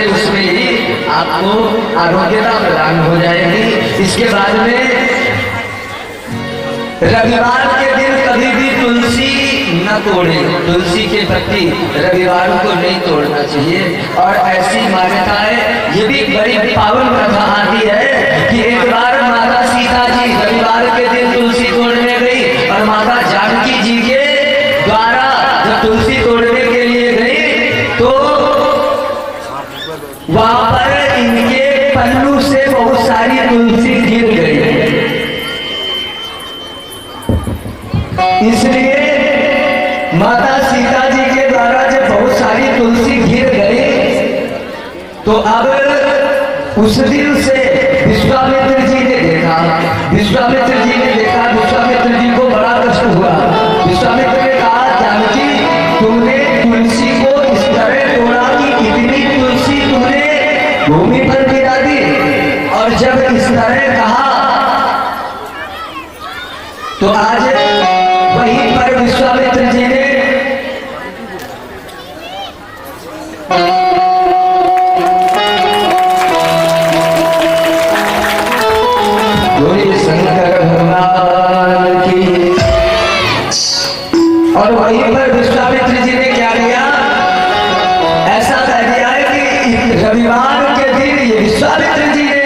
से उसमें ही आपको आरोग्यता प्रदान हो जाएगी। इसके बाद में रविवार के दिन कभी भी तुलसी न तोड़े, तुलसी के पत्ती रविवार को नहीं तोड़ना चाहिए। और ऐसी मान्यता है, ये भी बड़ी पावन कथा आती है कि एक बार माता सीता जी रविवार के दिन तुलसी तोड़ने गई और माता जानकी जी के द्वारा जब तुलसी तोड़ने के लिए गई तो वहां पर इनके पल्लू से बहुत सारी तुलसी गिर गई। इसलिए माता सीता जी के द्वारा जब बहुत सारी तुलसी गिर गई तो अब उस दिन से विश्वामित्र जी ने देखा, विश्वामित्र जी को बड़ा कष्ट हुआ। विश्वामित्र ने कहा, जानकी तुमने तुलसी को इस तरह तोड़ा कि इतनी तुलसी तुमने भूमि पर गिरा दी। और जब इस तरह कहा तो आज वहीं पर विश्वामित्र जी ने शंकर भगवान की, और वहीं पर विश्वामित्र जी ने क्या किया, ऐसा कह दिया है कि रविवार के दिन ये विश्वामित्र जी ने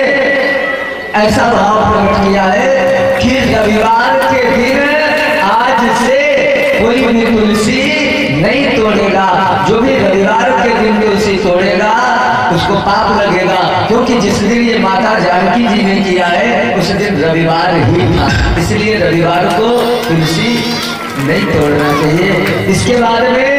ऐसा भाव प्रकट किया है कि रविवार के दिन आज से कोई भी तुलसी नहीं तोड़ेगा। जो भी रविवार के दिन तुलसी तोड़ेगा उसको पाप लगेगा, क्योंकि जिस दिन ये माता जानकी जी ने किया है उस दिन रविवार ही था। इसलिए रविवार को तुलसी नहीं तोड़ना चाहिए। इसके बाद में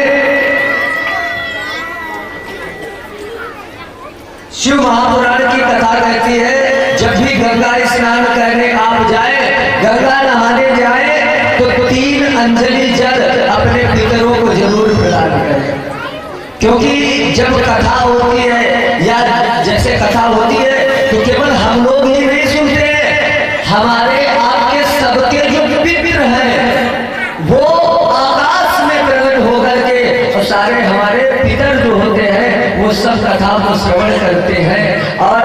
शिव महापुराण की कथा कहती है, जब भी गंगा स्नान करने आप जाए, गंगा नहाने जाए तो 3 अंजलि जल अपने पितरों को जरूर प्रदान करें। क्योंकि जब कथा होती है या जैसे कथा होती है तो केवल हम लोग ही नहीं सुनते, हमारे आपके सबके जो पितर हैं वो आकाश में प्रकट होकर के, और सारे हमारे पितर जो होते हैं वो सब कथा को श्रवण करते हैं। और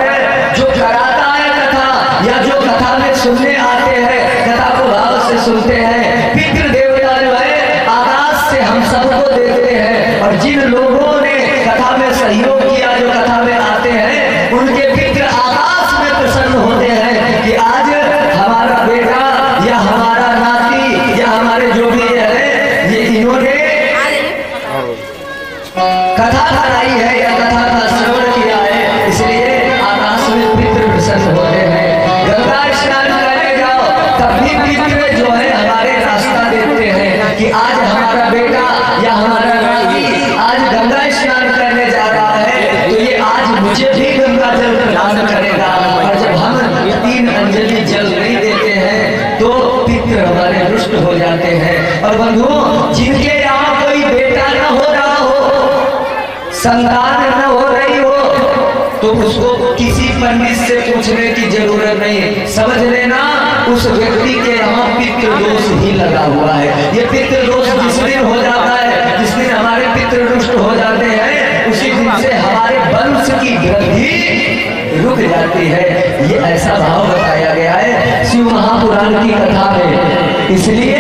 जो कराता है कथा या जो कथा में सुनने आते हैं, कथा को भाव से सुनते हैं, पितृ देवता जो है आकाश से हम सबको देखते हैं। और जिन लोगों ने कथा में सहयोग किया, जो कथा में आते हैं, उनके पितृ आकाश में प्रसन्न होते हैं कि आज हमारा बेटा या हमारा नाती या हमारे जो भी है ये इन्होंने कथा कराई है या कथा का श्रवण किया है, इसलिए आकाश में पितृ प्रसन्न होते हैं। गंगा स्नान करने जाओ तब भी पितृ जो है हमारे रास्ता देखते हैं कि आज हमारा बेटा या हमारा नाती आज गंगा स्नान करने जा रहा है तो ये आज मुझे भी गंगा जल प्रदान करेगा। और जब हम 3 अंजलि जल नहीं देते हैं तो पितृ हमारे रुष्ट हो जाते हैं। और बंधुओं, जिनके यहाँ कोई बेटा न हो रहा हो, संतान न हो रही हो, तो उसको किसी पंडित से पूछने की जरूरत नहीं, समझ लेना उस व्यक्ति के यहाँ पितृ दोष ही लगा हुआ है। ये पितृ दोष जिस दिन हो जाता है, जिस दिन हमारे पितृ रुष्ट हो जाते हैं, उसी दिन से हमारे वंश की वृद्धि रुक जाती है। ये ऐसा भाव बताया गया है शिव महापुराण की कथा में। इसलिए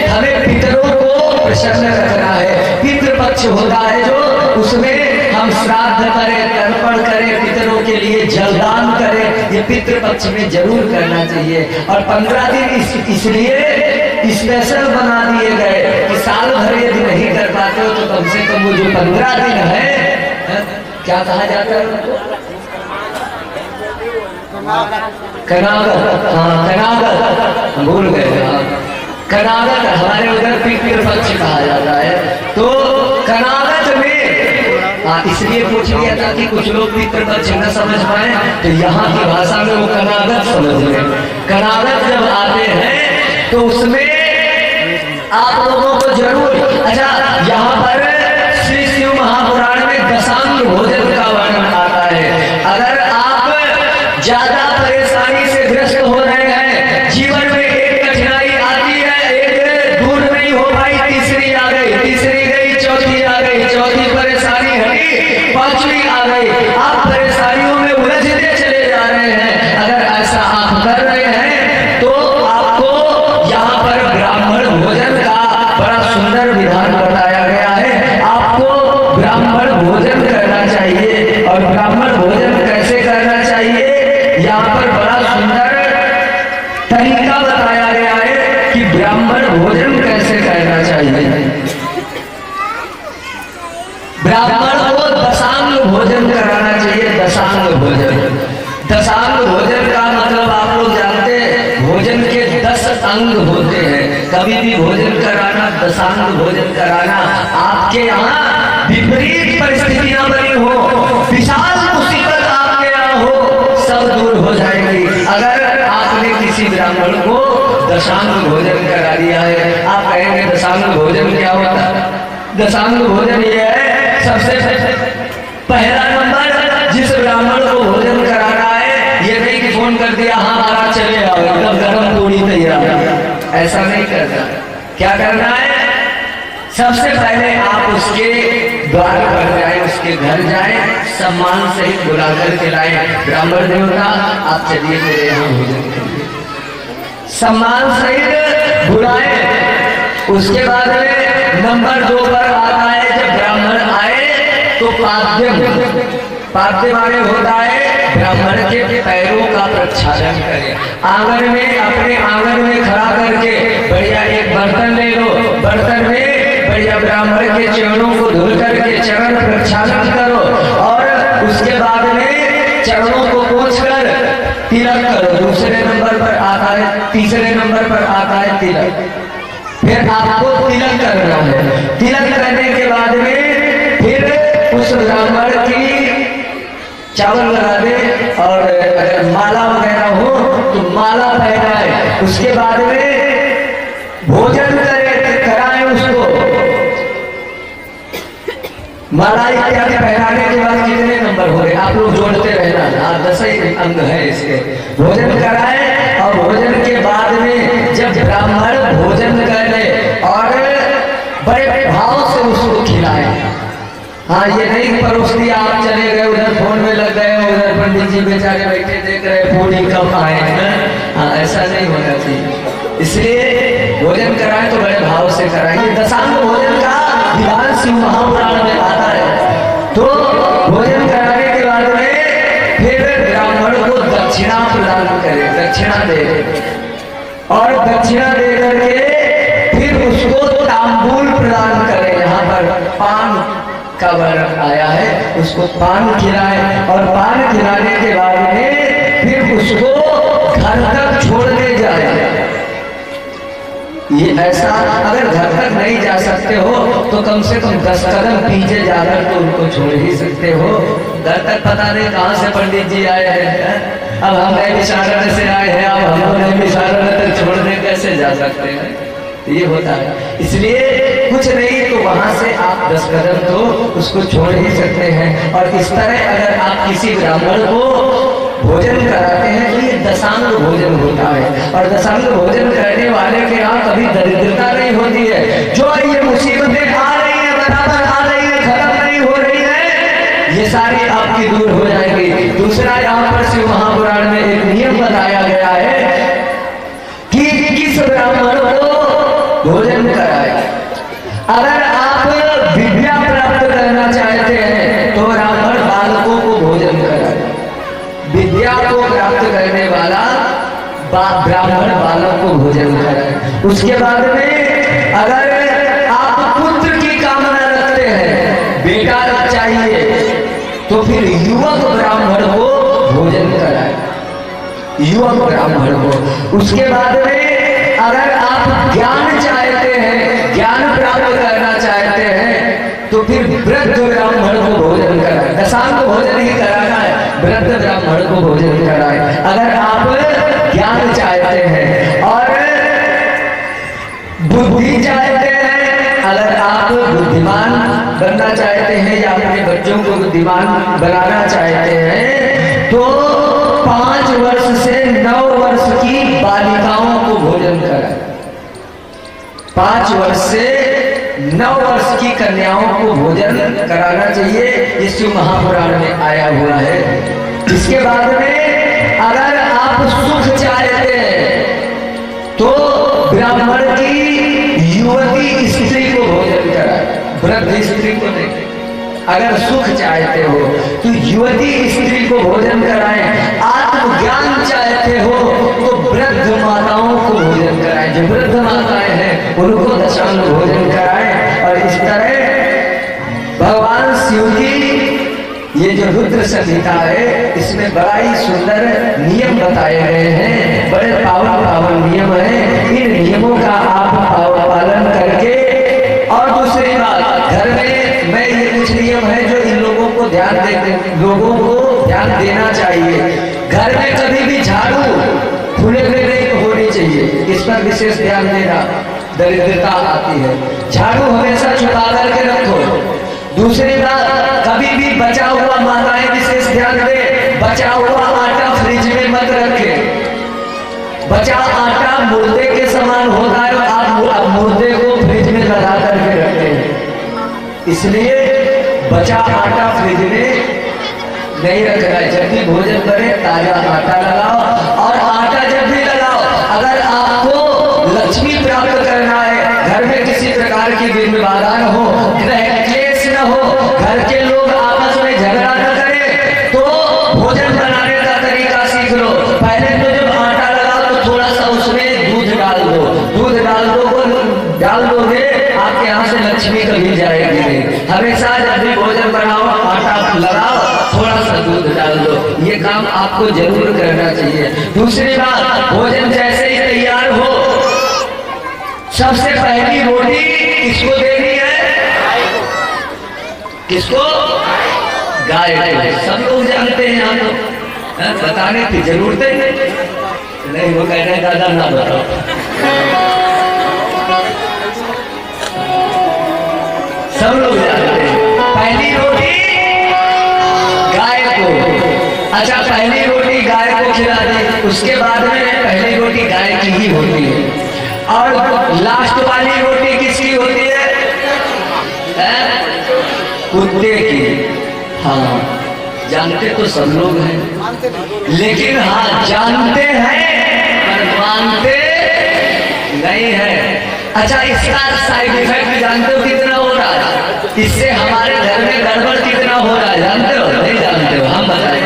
हमें पितरों को प्रसन्न रखना है। पितृपक्ष होता है जो, उसमें हम श्राद्ध करें, तर्पण करें, पितरों के लिए जलदान करें, ये पितृपक्ष में जरूर करना चाहिए। और 15 दिन इसलिए स्पेशल बना दिए गए कि साल भर यदि नहीं कर पाते हो तो कम से कम वो जो 15 दिन है, क्या कहा जाता है उनको, कनागत, हाँ कनागत, भूल गए, कनागत हमारे उधर पितृपक्ष कहा जाता है। तो कनागत में इसलिए पूछ लिया था कि कुछ लोग पितृपक्ष न समझ पाए, तो यहाँ की भाषा में वो कनागत समझ लें। कनागत जब आते हैं तो उसमें आप लोगों को जरूर, अच्छा यहाँ पर श्री शिव महापुराण में दशांग भोजन का वर्णन आता है। अगर आप ज्यादा परेशानी से ग्रस्त हो रहे हैं, जीवन में एक कठिनाई आती है, एक दूर नहीं हो पाई, तीसरी आ गई, तीसरी गई, चौथी आ गई, चौथी परेशानी हटी, 5वीं आ गई, आप अंग होते हैं। कभी भी भोजन कराना, दशांग भोजन कराना, आपके यहाँ विपरीत परिस्थितियां बनी हो, विशाल मुसीबत आपके यहाँ हो, सब दूर हो जाएगी अगर आपने किसी ब्राह्मण को दशांग भोजन करा दिया है। आप कहेंगे दशांग भोजन क्या होता है? दशांग भोजन ये है, सबसे पहला नंबर जिस ब्राह्मण को भोजन कराना है, ये नहीं कि फोन कर दिया हाँ महाराज चले आओ, एकदम गर्म पूरी तैयार, ऐसा नहीं करना। क्या करना है? सबसे पहले आप उसके द्वार पर जाए, उसके घर जाए, सम्मान से बुला कर के लाए, ब्राह्मण देवता आप चलिए मेरे यहाँ भोजन करिए, सम्मान सहित बुलाए। उसके बाद में नंबर 2 पर आता है, जब ब्राह्मण आए तो पाद्य माने होता है ब्राह्मण के पैरों का प्रक्षालन करें। आंगन में, अपने आंगन में खड़ा करके बढ़िया एक बर्तन ले लो, बर्तन में बढ़िया ब्राह्मण के चरणों को धुल करके चरण प्रक्षालन करो, और उसके बाद में चरणों को पोंछ कर तिलक करो। दूसरे नंबर पर आता है, तीसरे नंबर पर आता है तिलक। फिर आपको तिलक करना है। तिलक करने के बाद में फिर उस ब्राह्मण की चावल लगा दे, और अगर माला वगैरह हो तो माला पहनाए। उसके बाद में भोजन कराए उसको। माला इत्यादि पहनाने के बाद कितने नंबर हो गए आप लोग जोड़ते रहना, 10 ही अंग है इसके। भोजन कराए, और भोजन के बाद में जब ब्राह्मण भोजन करे और बड़े भाव से उसको खिलाए। हाँ, ये नहीं परोस दिया आप चले गए उधर, फोन में लग गए, उधर पंडित जी बेचारे बैठे देख रहे पूरी कब आए हैं। हाँ, ऐसा नहीं होना चाहिए। इसलिए भोजन कराए तो बड़े भाव से कराइए। दशांग भोजन का विधान शिव महापुराण में आता है। तो भोजन कराने के बाद में फिर ब्राह्मण को दक्षिणा प्रदान करे, दक्षिणा दे, और दक्षिणा दे करके फिर उसको तांबूल प्रदान करे। यहाँ पर पान का वर्णन आया है, उसको पान खिलाए, और पान खिलाने के बाद में फिर उसको घर तक छोड़ने जाए। ये ऐसा अगर घर तक नहीं जा सकते हो तो कम से कम 10 कदम पीछे जाकर तो उनको छोड़ ही सकते हो। घर तक पता नहीं कहाँ से पंडित जी आए हैं, अब हम नए विशारण से आए हैं, अब हम नए विशारण तक छोड़ने कैसे जा सकते हैं? ये होता है। इसलिए कुछ नहीं तो वहां से आप 10 कदम तो उसको छोड़ ही सकते हैं। और इस तरह अगर आप किसी ब्राह्मण को भोजन कराते हैं तो ये दशांग भोजन होता है। और दशांग भोजन करने वाले के यहाँ कभी दरिद्रता नहीं होती है। जो ये मुसीबतें आ रही है, बराबर आ रही है, खत्म नहीं हो रही है, ये सारी आपकी दूर हो जाएगी। दूसरा, यहाँ पर शिव महापुराण में एक नियम बताया गया है कि किस ब्राह्मण को भोजन कराए। अगर आप विद्या प्राप्त करना चाहते हैं तो ब्राह्मण बालकों को भोजन कराए। विद्या को प्राप्त करने वाला ब्राह्मण बालक को भोजन कराए। उसके बाद में अगर आप पुत्र की कामना रखते हैं, बेटा चाहिए, तो फिर युवक ब्राह्मण को भोजन कराए, युवक ब्राह्मण को। उसके बाद में अगर आप ज्ञान चाहते हैं, ज्ञान प्राप्त करना चाहते हैं, तो फिर वृद्ध ब्राह्मण को भोजन कराए। दशांग भोजन ही कराना है, वृद्ध ब्राह्मण को भोजन कराए अगर आप ज्ञान चाहते हैं। और बुद्धि चाहते हैं, अगर आप बुद्धिमान बनना चाहते हैं या अपने बच्चों को बुद्धिमान बनाना चाहते हैं, तो 5 वर्ष से 9 वर्ष की बालिकाओं को भोजन कराए। 5 वर्ष से 9 वर्ष की कन्याओं को भोजन कराना चाहिए। ये शिव महापुराण में आया हुआ है। इसके बाद में अगर आप सुख चाहते हैं तो ब्राह्मण की युवती स्त्री को भोजन कराए, वृद्ध स्त्री को नहीं। अगर सुख चाहते हो तो युवती स्त्री को भोजन कराएं। आत्मज्ञान चाहते हो तो वृद्ध माताओं को भोजन कराएं। जो वृद्ध माताएं हैं उनको दशांग भोजन कराएं। और इस तरह भगवान शिव की ये जो रुद्र संहिता है, इसमें बड़ा ही सुंदर नियम बताए गए हैं, बड़े पावन पावन नियम हैं। इन नियमों का आप पालन करके, और दूसरी बात, घर में मैं ये कुछ नियम है जो इन लोगों को लोगों को ध्यान देना चाहिए। घर में कभी भी झाड़ू खुले में नहीं होनी चाहिए, इस पर विशेष ध्यान देना, दरिद्रता आती है। झाड़ू हमेशा छुपा करके रखो। दूसरी बात, कभी भी बचा हुआ, माताएं विशेष ध्यान दे, बचा हुआ आटा फ्रिज में मत रखे। बचा आटा मुर्दे के समान होता है, आप मुर्दे को फ्रिज में लगा करके रखते हैं, इसलिए बचा आटा फ्रिज में नहीं रखना है। जब भी भोजन करें ताजा आटा लगाओ, और आटा जब भी लगाओ, अगर आपको लक्ष्मी प्राप्त करना है, घर में किसी प्रकार की विघ्न बाधा न हो, क्लेश न हो, घर के लोग आपस में झगड़ा न करें, तो भोजन बनाने का तरीका सीख लो। पहले तो जब आटा लगाओ तो थोड़ा सा उसमें दूध डाल दो, दूध डाल दोगे, आपके यहाँ से लक्ष्मी कभी जाएगी नहीं। हमेशा जब भी भोजन बनाओ, आटा लगाओ, थोड़ा सा दूध डाल दो, ये काम आपको जरूर करना चाहिए। दूसरी बात, भोजन जैसे ही तैयार हो, सबसे पहली रोटी किसको देनी है? किसको? गाय को। सब लोग जानते हैं, हम लोग बताने की जरूरत नहीं, वो कह रहे हैं दादा ना बताओ। सब लोग जानते हैं, पहली रोटी गाय को। अच्छा, पहली रोटी गाय को खिला दी, उसके बाद में पहली रोटी गाय की ही होती है, और लास्ट वाली रोटी किसकी होती है? कुत्ते की। हाँ, जानते तो सब लोग हैं, लेकिन हाँ जानते हैं पर मानते नहीं है। अच्छा, इसका साइड इफेक्ट जानते हो कितना हो रहा है? इससे हमारे घर में गड़बड़ कितना हो रहा है, जानते हो? नहीं जानते हो, हम बताएं।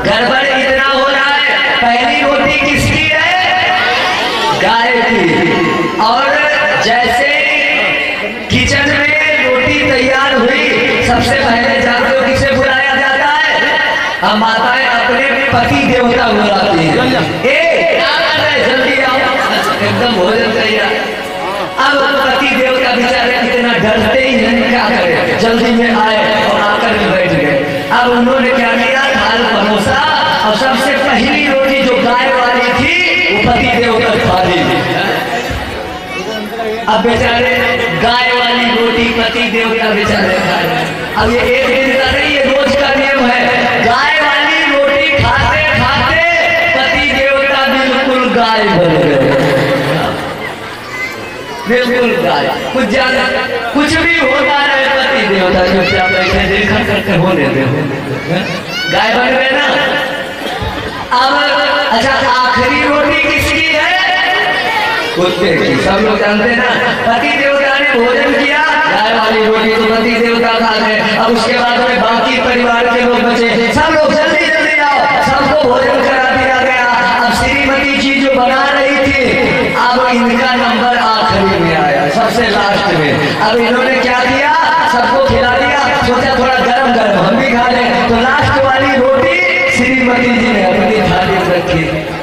गड़बड़ इतना हो रहा है, पहली रोटी किसकी है? गाय की। और जैसे किचन में रोटी तैयार हुई, सबसे पहले जानते हो किसे बुलाया जाता है? हम माताएं अपने पति देवता बुलाती हैं, क्या कर रहे, जल्दी आओ, एकदम भोजन तैयार। अब पति देवता बेचारे कितना डरते ही हैं, क्या करें, जल्दी में आए और आकर के बैठ गए। अब उन्होंने क्या किया, थाल परोसा, और सबसे पहली रोटी जो गाय वाली थी वो पति देवता खा ली। अब बेचारे गाय वाली रोटी पति देवता बेचारे खा रहे। अब ये एक दिन का नहीं, ये रोज का नियम है। गाय वाली रोटी खाते खाते पति देवता बिल्कुल गाय बन गए, बिल्कुल गाय। कुछ ज्यादा कुछ भी होता रहे, पति देवता चुपचाप बैठे देखा करके होने दे, गाय बन गए ना। अब अच्छा, आखिरी रोटी किसकी है? कुत्ते की। सब लोग जानते हैं ना, पति देवता ने भोजन किया, गाय वाली रोटी तो पति देवता खा गए। अब उसके बाद में बाकी परिवार के लोग बचे, सब लोग जल्दी जल्दी आओ, सबको भोजन करा दिया गया। अब श्रीमती जी जो बना रही थी, अब इनका नंबर आखिरी में आया, सबसे लास्ट में। अब इन्होंने क्या किया, सबको खिला दिया, सोचा थोड़ा गरम गरम हम भी खा लें, तो लास्ट वाली रोटी श्रीमती जी ने अपनी थाली में रखी।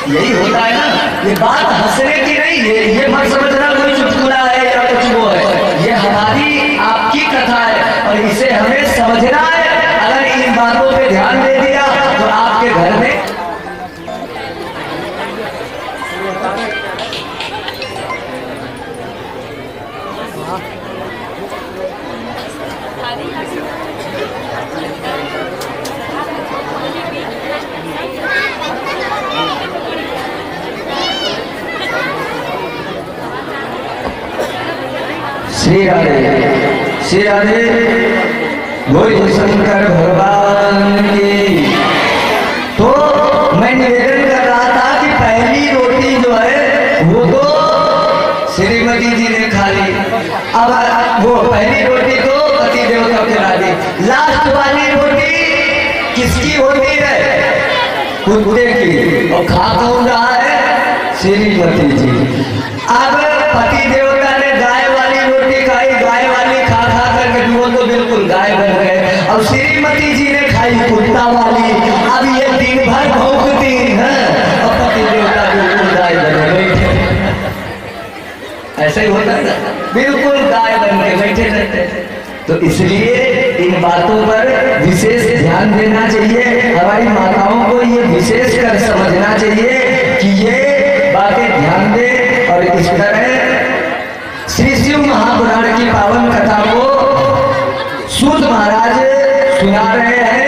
यही होता है ना, ये बात हंसने की नहीं है, ये मत समझना कोई चुटकुला है या कुछ वो है, ये हमारी आपकी कथा है, और इसे हमें समझना है। अगर इन बातों पे ध्यान दे दिया तो आपके घर में श्री राधे, श्री राधे, बोल शंकर भगवान की। तो मैं निवेदन कर रहा था कि पहली रोटी जो है वो तो श्रीमती जी ने खा ली, अब वो पहली रोटी तो पति देवता खिला दी, लास्ट वाली रोटी किसकी होती है? कुत्ते की। और खा कौन रहा है? श्रीमती जी। अब पति देवता ने गाय वाली रोटी खाई, गाय वाली खा खा करके वो तो बिल्कुल गाय बन गए। अब श्रीमती जी ने खाई कुत्ता वाली, अब ये दिन भर भौंकती हैं और पति देवता बिल्कुल गाय बने बैठे। ऐसा ही होता है ना, बिल्कुल गाय बन के बैठे रहते हैं। तो इसलिए इन बातों पर विशेष ध्यान देना चाहिए। हमारी माताओं को ये विशेष कर समझना चाहिए कि ये बातें ध्यान दे। और इस तरह श्री शिव महापुराण की पावन कथा को सूत महाराज सुना रहे हैं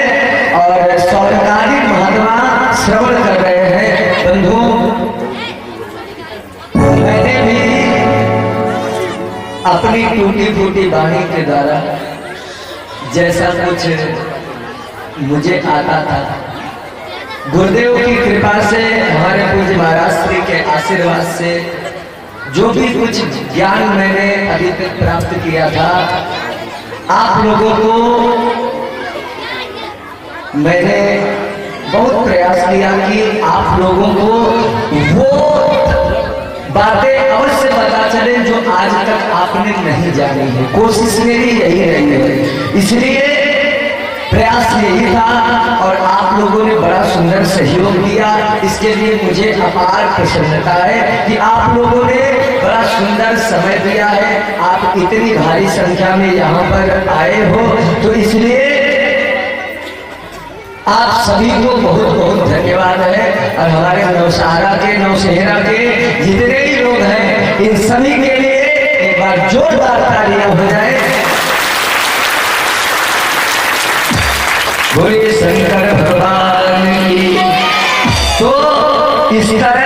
और सौनकादि महात्मा श्रवण कर रहे हैं। बंधुओं, मैंने भी अपनी टूटी फूटी वाणी के द्वारा जैसा कुछ मुझे आता था, गुरुदेव की कृपा से, हमारे पूज्य महाराज श्री के आशीर्वाद से जो भी कुछ ज्ञान मैंने अभी तक प्राप्त किया था, आप लोगों को मैंने बहुत प्रयास किया कि आप लोगों को वो बातें अवश्य पता चले जो आज तक आपने नहीं जानी है। कोशिश मेरी यही रही है, इसलिए प्रयास यही था और आप लोगों ने बड़ा सुंदर सहयोग दिया। इसके लिए मुझे अपार प्रसन्नता है कि आप लोगों ने बड़ा सुंदर समय दिया है। आप इतनी भारी संख्या में यहाँ पर आए हो, तो इसलिए आप सभी को बहुत बहुत धन्यवाद है। और हमारे नौशहरा के, नौशहरा के जितने ही लोग हैं, इन सभी के लिए एक बार जोरदार तालियां हो जाए। बोलिए शंकर भगवान की। तो इस तरह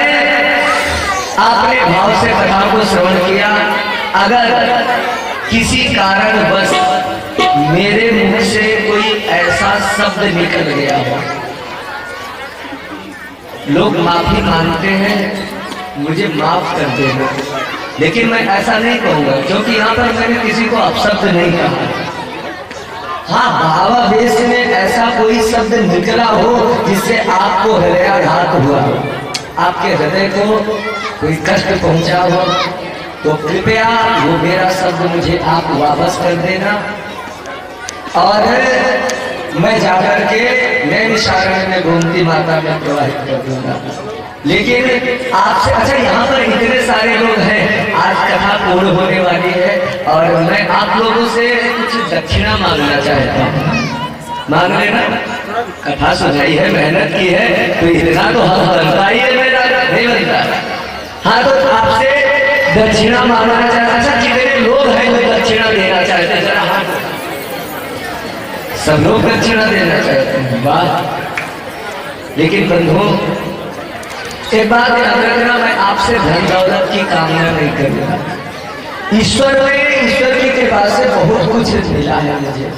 आपने भाव से कथा को श्रवण किया। अगर किसी कारणवश मेरे मुख से कोई ऐसा शब्द निकल गया हो, लोग माफी मांगते हैं, मुझे माफ कर देना, लेकिन मैं ऐसा नहीं कहूंगा, क्योंकि यहाँ पर मैंने किसी को अपशब्द नहीं कहा। हाँ, भावावेश में ऐसा कोई शब्द निकला हो जिससे आपको हृदयाघात हुआ हो, आपके हृदय को कोई कष्ट पहुंचा हो, तो कृपया वो मेरा शब्द मुझे आप वापस कर देना और मैं जाकर के नैन सागर में गोमती माता में प्रवाहित कर दूंगा। लेकिन आपसे, अच्छा यहाँ पर इतने सारे लोग हैं, आज कथा पूर्ण होने वाली है और मैं आप लोगों से कुछ दक्षिणा मांगना चाहता हूँ। मांग लेना, कथा सुनाई है, मेहनत की है, तो इतना तो हक बनता ही है, मेरा नहीं बनता। हाँ, तो आपसे दक्षिणा मांगना चाहता। अच्छा, कितने लोग हैं जो दक्षिणा देना चाहते हैं? जरा हाथ। सब लोग दक्षिणा देना चाहते हैं, वाह। लेकिन बंधुओं, एक बात याद रखना, मैं आपसे धन दौलत की कामना नहीं कर रहा। ईश्वर की कृपा से बहुत कुछ मिला है मुझे।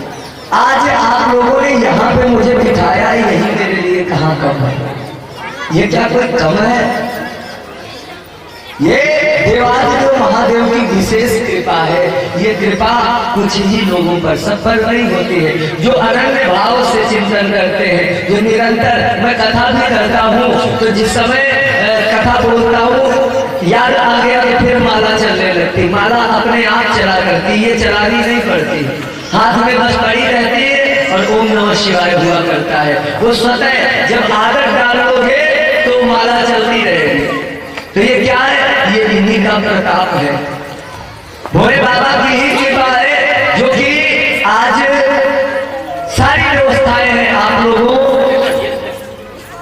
आज आप लोगों ने यहाँ पे मुझे बिठाया, यही मेरे लिए कहाँ कम है। ये क्या कोई कम है? ये देवादिदेव महादेव की विशेष कृपा है। ये कृपा कुछ ही लोगों पर, सब पर नहीं होती है। जो अनन्य भाव से चिंतन करते हैं, जो निरंतर, मैं कथा भी करता हूँ तो जिस समय कथा बोलता हूँ याद आ गया तो फिर माला चलने लगती। माला अपने आप चला करती, ये चलानी नहीं पड़ती, हाथ में बस पड़ी रहती है और ओम नमः शिवाय हुआ करता है। वो स्वतः जब आदत डालोगे तो माला चलती रहेगी। तो ये क्या है? ये इन्हीं का प्रताप है, भोले बाबा की ही कृपा है, जो कि आज सारी व्यवस्थाएं हैं आप लोगों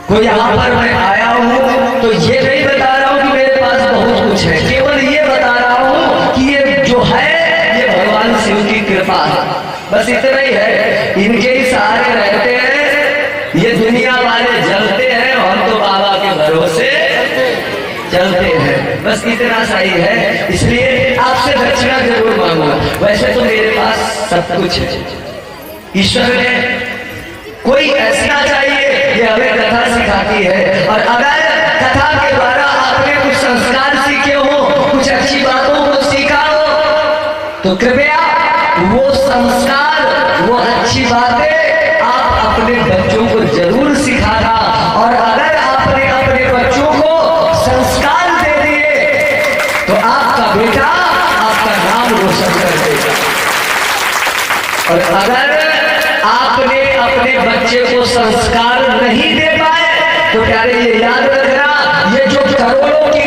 को। यहाँ पर मैं आया हूँ तो ये नहीं बता रहा हूँ कि मेरे पास बहुत कुछ है, केवल ये बता रहा हूँ कि ये जो है ये भगवान शिव की कृपा है, बस इतना ही है। इनके ही सहारे रहते हैं, ये दुनिया वाले जलते हैं, हम तो बाबा के भरोसे चलते हैं, बस इतना सही है। इसलिए आपसे दक्षिणा जरूर मांगूंगा। वैसे तो मेरे पास सब कुछ है, ईश्वर ने कोई ऐसा चाहिए, ये हमें कथा सिखाती है। और अगर कथा के द्वारा आपने कुछ संस्कार सीखे हो, कुछ अच्छी बातों को सीखा हो, तो कृपया वो संस्कार, वो अच्छी बातें आप अपने बच्चों को जरूर सिखाना। और अगर आपने अपने बच्चों को संस्कार दे दिए तो आपका बेटा आपका नाम रोशन कर देगा। और अगर आपके बच्चे को संस्कार नहीं दे पाए तो प्यारे ये याद रखना, ये जो करोड़ों की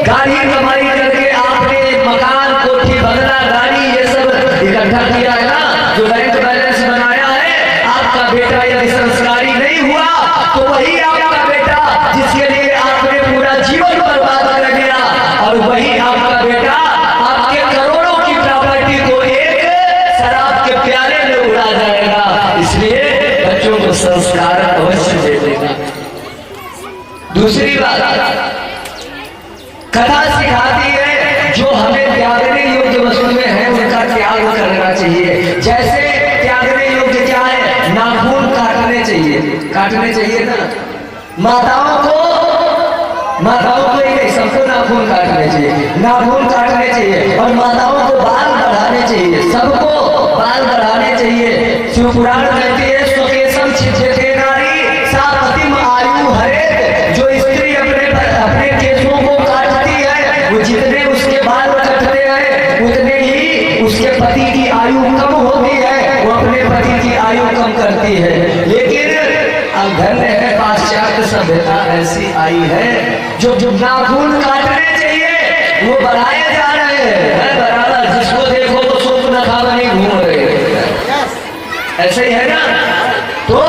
गाड़ी कमाई करके आपने मकान, कोठी, बंगला, गाड़ी ये सब इकट्ठा किया है ना, जो बैंक बैलेंस बनाया है, आपका बेटा यदि संस्कारी नहीं हुआ तो वही आपका बेटा जिसके लिए आपने पूरा जीवन बर्बाद कर दिया, और वही आपका बेटा आपके करोड़ों की प्रॉपर्टी को एक शराब के प्याले में उड़ा जाएगा। इसलिए बच्चों को संस्कार अवश्य दे देना। दूसरी बात, कथा सिखाती है जो हमें त्यागने योग्य वस्तुएं हैं उनका त्याग करना चाहिए। जैसे त्यागने योग्य क्या है, नाखून काटने चाहिए, काटने चाहिए ना। माताओं को ही नहीं, सबको नाखून काटने चाहिए, नाखून काटने चाहिए, और माताओं को बाल बढ़ाने चाहिए, सबको बाल बढ़ाने चाहिए। शिव पुराण कहती है स्वकेशम छिद्यते नारी सा पतिम आयु हरेत। जो स्त्री अपने केशों को काटती है, वो जितने उसके बाल कटते हैं उतने ही उसके पति की आयु कम होती है, वो अपने पति की आयु कम करती है। लेकिन अब धन्य है पाश्चात्य सभ्यता ऐसी आई है जो नाखून काटने चाहिए वो बढ़ाए जा रहे हैं बराबर। जिसको देखो तो सूप नखा बनी घूम रहे हैं, ऐसे ही है ना। तो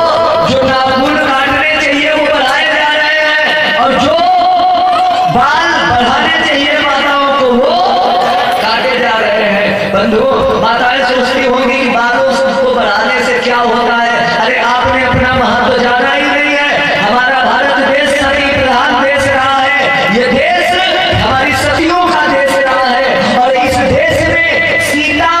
जो नाखून काटने चाहिए वो बढ़ाए जा रहे हैं, और जो बाल बढ़ाने चाहिए माताओं को वो काटे जा रहे हैं। बंधुओं, माताएं सोचती होंगी कि बालों को बढ़ाने से क्या होता है। अरे आपने अपना महत्व जाना ही नहीं है। हमारा भारत देश सती प्रधान देश रहा है, ये देश हमारी सतियों का देश रहा है, और इस देश में सीता,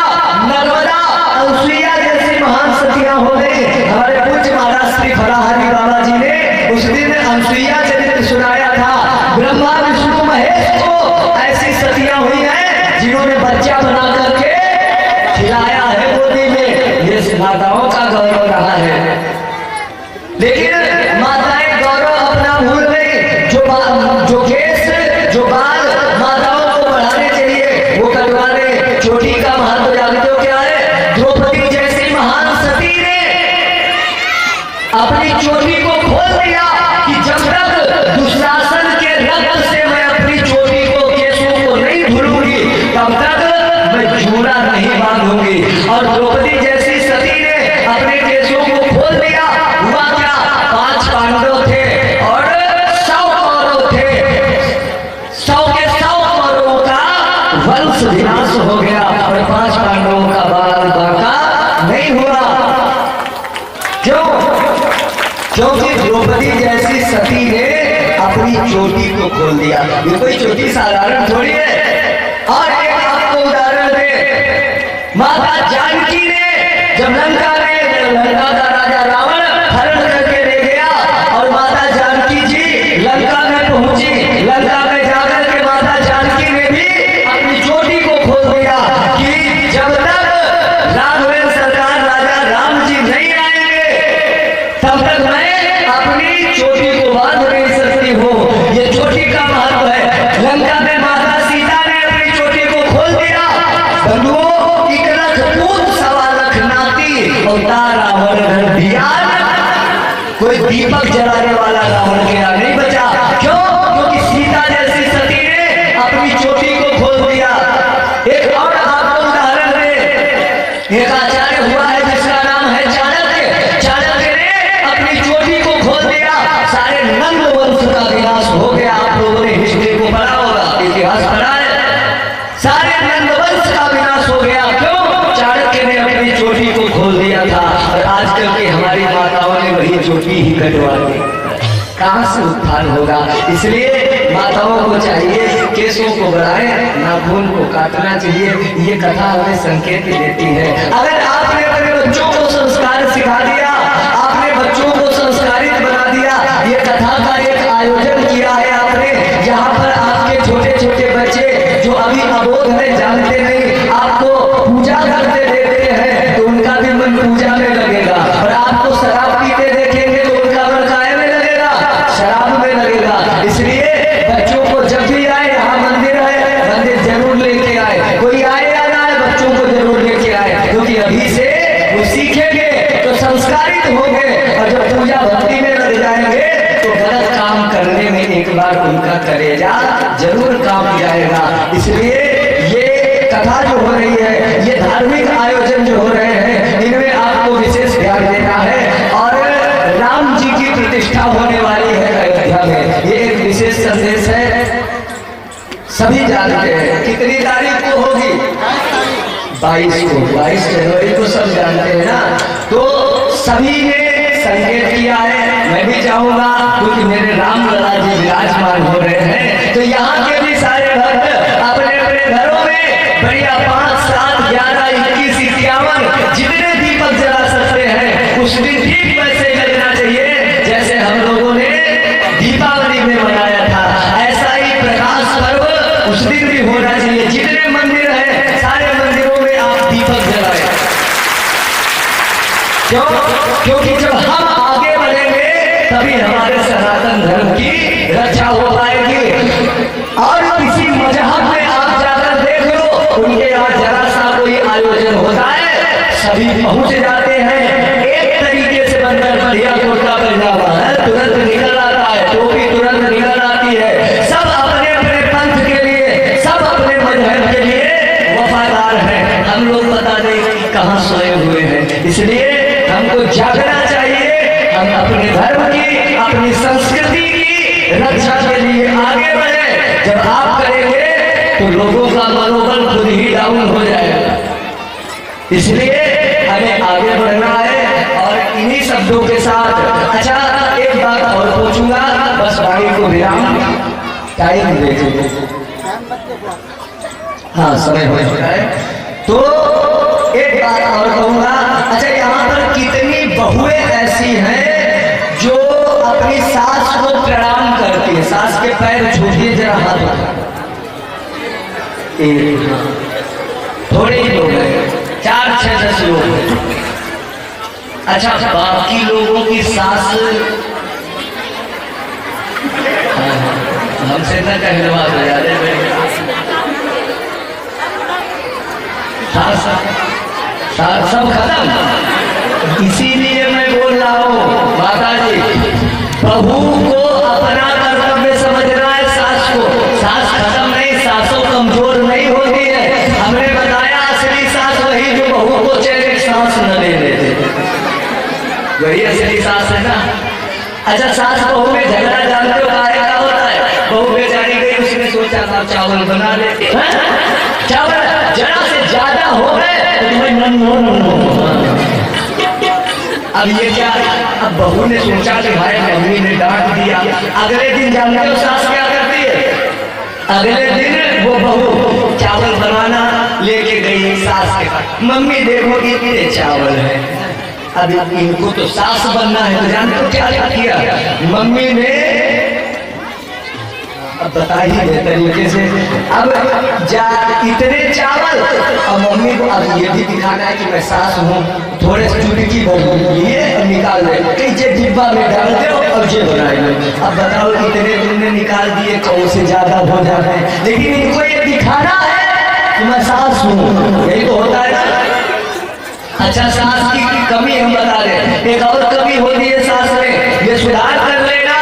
नर्मदा, अनसुईया जैसी महान सतियां हो गई। हमारे पूज्य महाराज श्री फलाहारी बाबा जी ने उस दिन अनसुईया चरित्र सुनाया था। ब्रह्मा विष्णु महेश को ऐसी सतियां हुई हैं जिन्होंने बच्चा बना करके खिलाया है गोदी में। ये माताओं का गौरव रहा है। लेकिन माताएं गौरव अपना भूल गई। जो केस, जो बाल माताओं को बढ़ाने चाहिए वो कटवा दे। चोटी का महत्व जानते हो क्या है? द्रौपदी जैसी महान सती ने अपनी चोटी को खोल दिया कि जब तक दुशासन के रक्त से मैं अपनी चोटी को, केसों को नहीं धुलूंगी तब तक मैं जूड़ा नहीं बांधूंगी। और द्रौपदी जैसी सती ने अपने केसों को खोल दिया। हुआ क्या? 5 पांडव थे और 100 कौरव थे। 100 के 100 कौरवों का वंश विनाश हो गया और 5 पांडवों का बाल बाका नहीं हुआ। क्यों? क्योंकि द्रौपदी जैसी सती ने अपनी चोटी को खोल दिया। ये कोई चोटी साधारण थोड़ी है। और एक आपको उदाहरण दे, माता जानकी ने जब लंका का राजा रावण हरण करके ले गया और माता जानकी जी लंका में पहुंची। लंका में जाकर के माता जानकी ने भी अपनी चोटी को खोल दिया कि जब तक राघवेंद्र सरकार राजा राम जी नहीं आएंगे तब तक मैं अपनी चोटी को बांध नहीं सकती हूँ। ये चोटी का महत्व है। लंका में माता सीता ने अपनी चोटी को खोल दिया। बंधुओं, कोई दीपक जलाने वाला रावण के यहाँ नहीं बचा। क्यों? क्योंकि सीता जैसी सती ने अपनी चोटी को खोल दिया। एक और आपको उदाहरण दे, एक आचार्य हुआ है जिसका नाम है चाणक्य। चाणक्य ने अपनी चोटी को खोल दिया, सारे नंद वंश का विनाश हो गया। आप लोगों ने हिस्ट्री को पढ़ा होगा, इतिहास पढ़ा है। सारे नंद वंश का विनाश हो गया। क्यों? चाणक्य ने अपनी चोटी को खोल दिया था। और आजकल की हमारी माताओं ने वही चोटी ही कटवा दी। कहां से उत्थान होगा? इसलिए माताओं को चाहिए केसों को बढ़ाएं, नाखून को काटना चाहिए। ये कथा हमें संकेत देती है। अगर आपने अपने बच्चों को संस्कार सिखा दिया, आपने बच्चों को संस्कारित बना दिया, ये कथा का एक आयोजन किया है आपने, जहाँ पर आपके छोटे छोटे बच्चे जो अभी अबोध है, जानते नहीं, आपको पूजा करते देते हैं तो उनका भी मन पूजा में लगेगा। और आपको शराब पीते देखेंगे तो उनका मन काय में लगेगा? शराब में लगेगा। इसलिए बच्चों को जब भी आए, यहाँ मंदिर है, मंदिर जरूर लेके आए। कोई आए या ना आए, बच्चों को जरूर लेके आए, क्योंकि अभी से वो सीखेंगे तो संस्कारित होंगे। इसलिए ये कथा जो हो रही है, ये धार्मिक आयोजन जो हो रहे हैं, इनमें आपको विशेष ध्यान देना है। और राम जी की प्रतिष्ठा होने वाली है अयोध्या में, ये एक विशेष संदेश है, सभी जानते हैं। कितनी तारीख को होगी? 22 को, 22 जनवरी को सब जानते हैं ना। तो सभी ने संकेत किया है, मैं भी चाहूंगा, क्योंकि मेरे राम लला जी विराजमान हो रहे हैं, तो यहाँ के भी सारे भक्त अपने अपने घरों में बढ़िया 5, 7, 11, 21, 51 जितने दीपक जला सकते हैं, उस दिन ठीक वैसे जलना चाहिए जैसे हम लोगों ने दीपावली में मनाया था। ऐसा ही प्रकाश पर्व उस दिन भी होना चाहिए। जितने मंदिर हैं, सारे मंदिरों में आप दीपक जलाएं। क्यों? क्योंकि जब हम आगे बढ़ेंगे तभी हमारे सनातन धर्म की रक्षा हो पाएगी। और किसी मजहब में आप जाकर देख लो, उनके यहाँ जरा सा कोई आयोजन होता है, सभी पहुंच जाते हैं, एक तरीके से बनकर बढ़िया कुर्ता पजामा है, तुरंत निकल आता है, टोपी तुरंत निकल आती है। सब अपने अपने पंथ के लिए, सब अपने मजहब के लिए वफादार हैं। हम लोग पता नहीं कहाँ सोए हुए हैं। इसलिए हमको जागना चाहिए, हम अपने धर्म की, अपनी संस्कृति की रक्षा के लिए आगे बढ़े। जब आप करेंगे तो लोगों का मनोबल खुद ही डाउन हो जाएगा। इसलिए हमें आगे बढ़ना है। और इन्हीं शब्दों के साथ अच्छा एक बात और पूछूंगा, बस वाणी को विराम, टाइम देखिए, हाँ समय हो चुका है, तो एक बात और कहूंगा। अच्छा, यहाँ पर कितनी बहुएं ऐसी हैं जो अपनी सास को प्रणाम करती है? सास के पैर छूटिए जरा, हाथ थोड़े ही लोग हैं, 4, 6, 10 लोग हैं। अच्छा, बाकी लोगों की सास हमसे न कहने बात हो जा रहे, सब खत्म। इसीलिए मैं बोल रहा हूँ माता जी, बहू को अपना कर्तव्य समझना है, सास को। सास खत्म नहीं, सासों कमजोर नहीं होती है। हमने बताया असली सास वही जो बहू को चैन सांस न ले लेते, वही असली सास है ना। अच्छा, सास बहू में झगड़ा जानते हो क्या होता है? बहू बेचारी गई, उसने सोचा था चावल बना लेते, चावल जरा से ज्यादा हो गए, अब ये क्या? अब बहू ने सोचा कि भाई मम्मी ने डांट दिया। अगले दिन जानते हो सास क्या करती है? अगले दिन वो बहू चावल बनाना लेके गई सास के पास। मम्मी देखो इतने चावल है, अब इनको तो सास बनना है, तो जानते हो क्या किया मम्मी ने? अब बताइए तरीके से, अब इतने चावल, और मम्मी को अब ये भी दिखाना है कि मैं सास हूँ, थोड़े से चुटकी ये निकाल दे, कहीं डिब्बा में डाल दे और ये बनाएंगे। अब बताओ इतने तुमने निकाल दिए, कौन से ज्यादा हो जाते हैं, लेकिन इनको ये दिखाना है कि मैं सास हूँ, यही तो होता है ना। अच्छा, सास की कमी हम बता रहे, एक और कमी होती है सास में, ये सुधार कर लेना।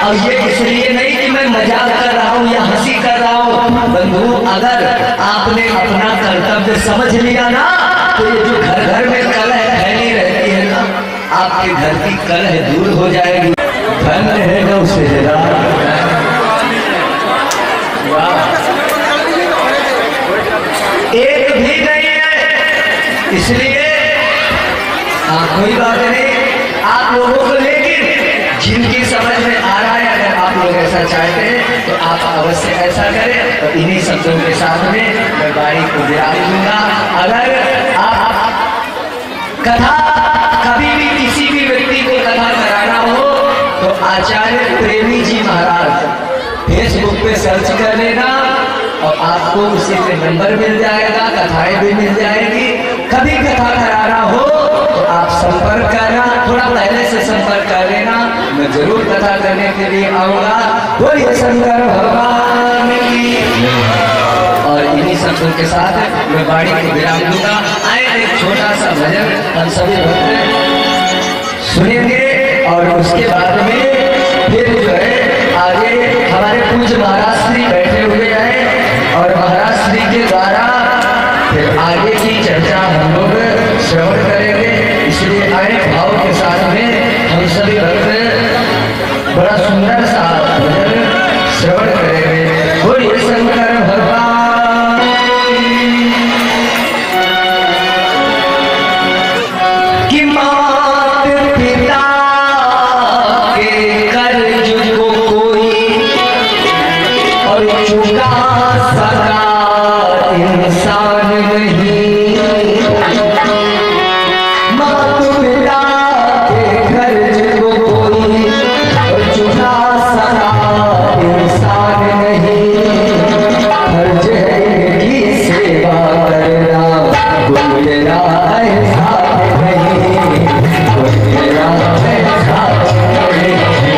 और ये इसलिए नहीं कि मैं मजाक कर रहा हूँ या हंसी कर रहा हूँ बंधु, अगर आपने अपना कर्तव्य समझ लिया ना, तो ये जो घर घर में कलह फैली रहती है ना, आपके घर की कलह दूर हो जाएगी। धन रहेगा उससे जरा, एक भी नहीं है। इसलिए कोई बात नहीं आप लोगों को, लेकिन जिनकी समझ में आ रहा है, अगर आप लोग ऐसा चाहते हैं तो आप अवश्य ऐसा करें। तो इन्हीं शब्दों के साथ में मैं वाणी को विराम दूंगा। अगर आप कथा कभी भी किसी भी व्यक्ति को कथा कराना हो तो आचार्य प्रेमी जी महाराज फेसबुक पे सर्च कर लेना और आपको उसी पे नंबर मिल जाएगा, कथाएं भी मिल जाएगी। कभी कथा कराना हो तो आप संपर्क करना, थोड़ा पहले से संपर्क कर लेना, मैं जरूर कथा करने के लिए आऊंगा। बोलिए शंकर भगवान की। और इन्हीं शब्दों के साथ मैं वाणी को विराम दूंगा। आए एक छोटा सा भजन हम सभी भक्त सुनेंगे और उसके बाद में फिर जो है आगे हमारे पूज्य महाराज श्री बैठे हुए हैं और महाराज चर्चा हम लोग श्रवण करेंगे। इसलिए आए भाव के साथ में हम सभी भक्त बड़ा सुंदर सा भजन श्रवण करेंगे। बोलिए शंकर भगवान की। मात पिता के कर्ज को कोई और चुका सका इंसान नहीं। मात पिता के कर्ज को कोई और चुका सका इंसान नहीं। फर्ज है इनकी सेवा करना, कोई मेरा एहसान नहीं,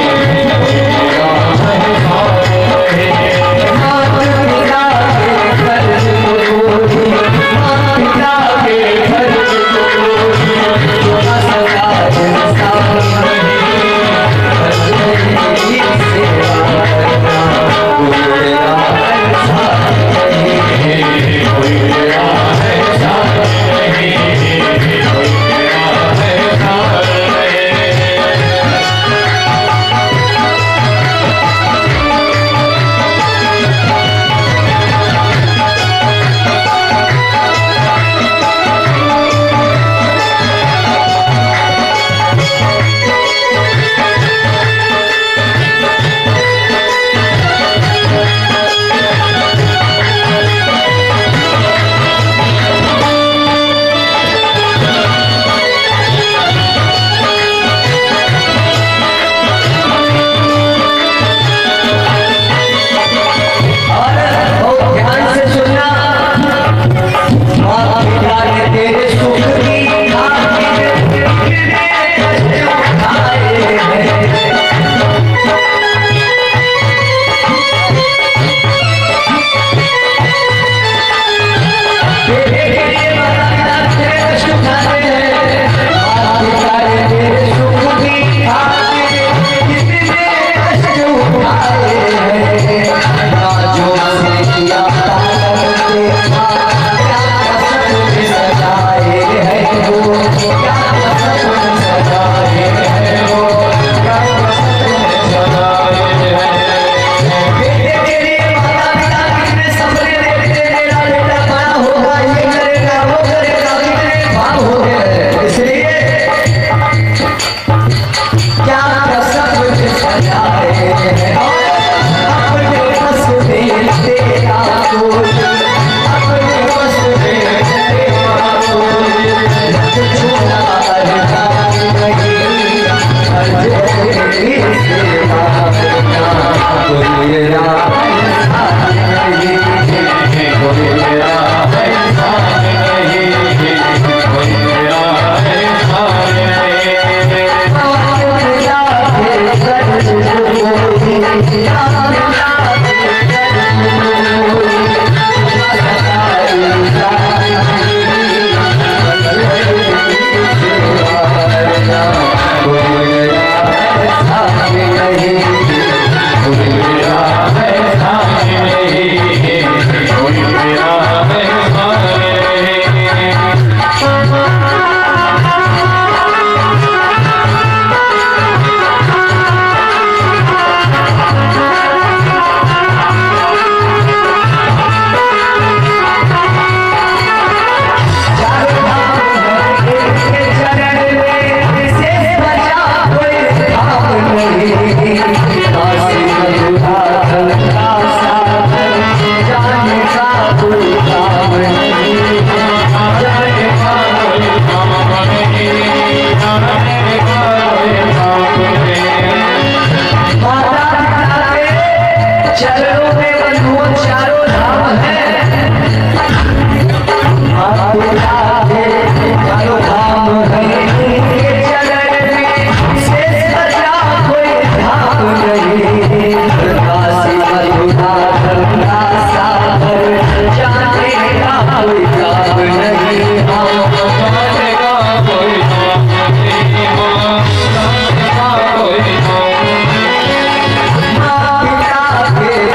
कोई मेरा एहसान नहीं।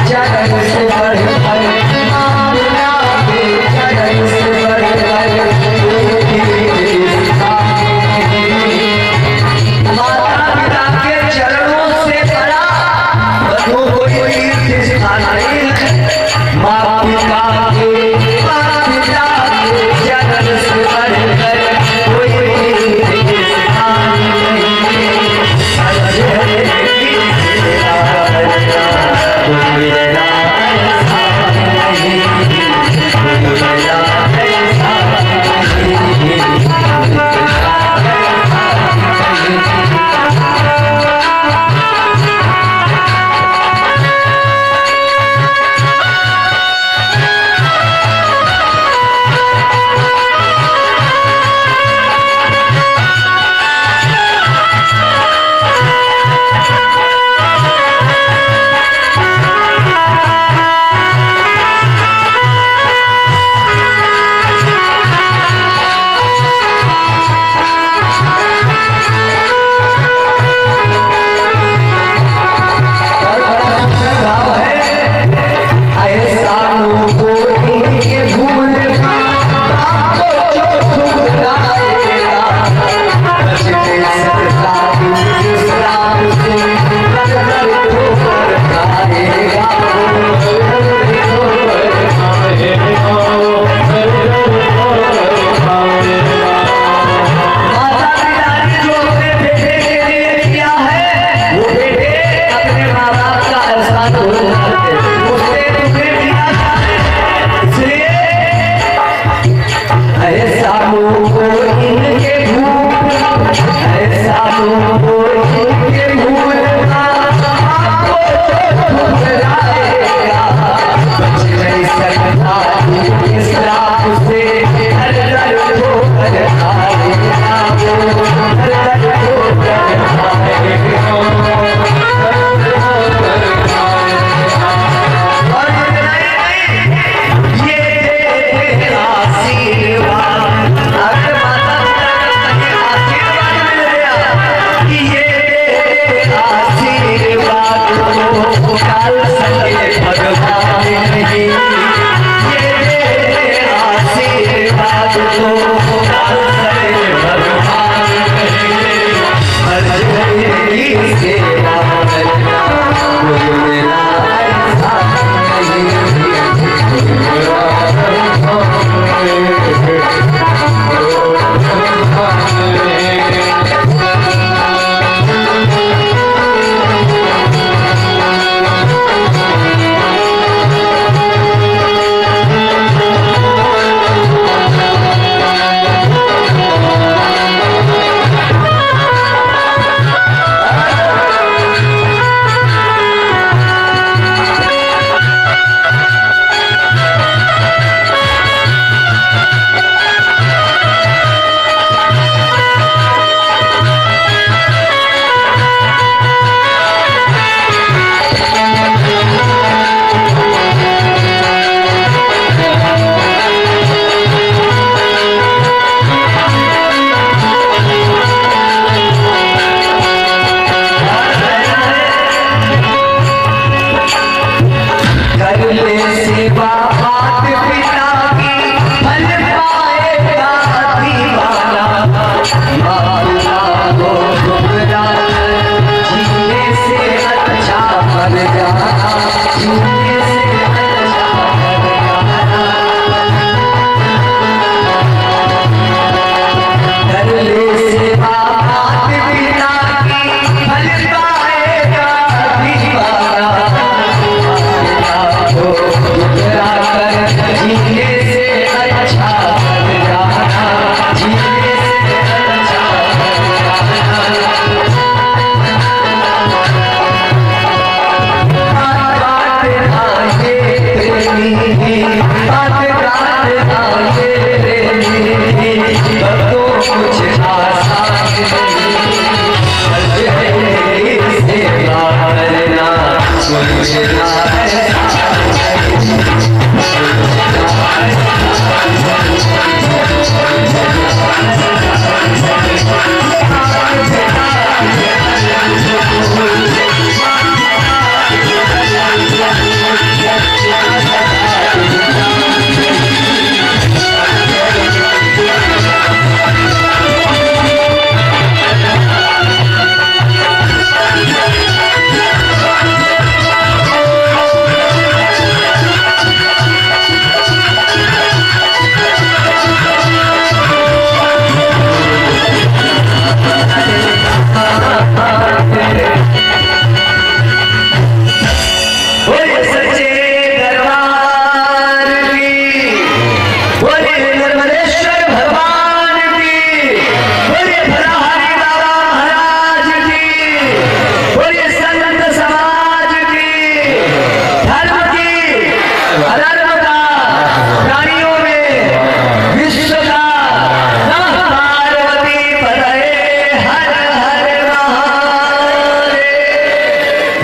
चरण से बढ़ जीने से अच्छा घर यारा। धरले से बात बिना की फल पाएगा दीवाना। को ठुकरा कर जीने से अच्छा घर यारा। जीने से अच्छा घर यारा।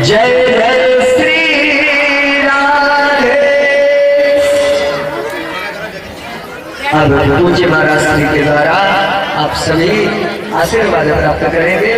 जय जय श्री राधे। अब पूज्य महाराज श्री के द्वारा आप सभी आशीर्वाद प्राप्त करेंगे।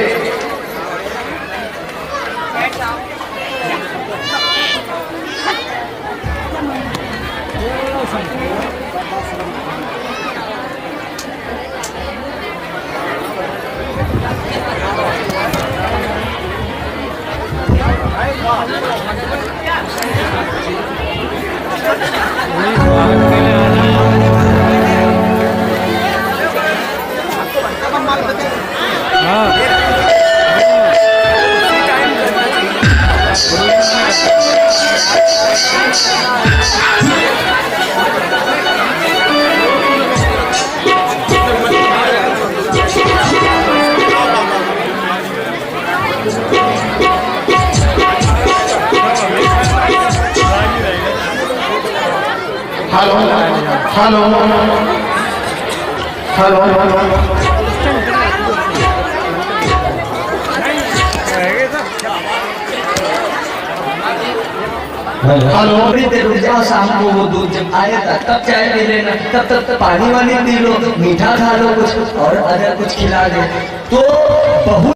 हेलो हेलो हेलो रुक जाओ, शाम को वो दूध जब आएगा तब चाय पी लेना, तब तक पानी वानी पी लो, मीठा खा लो कुछ, और अगर कुछ खिला दे तो बहुत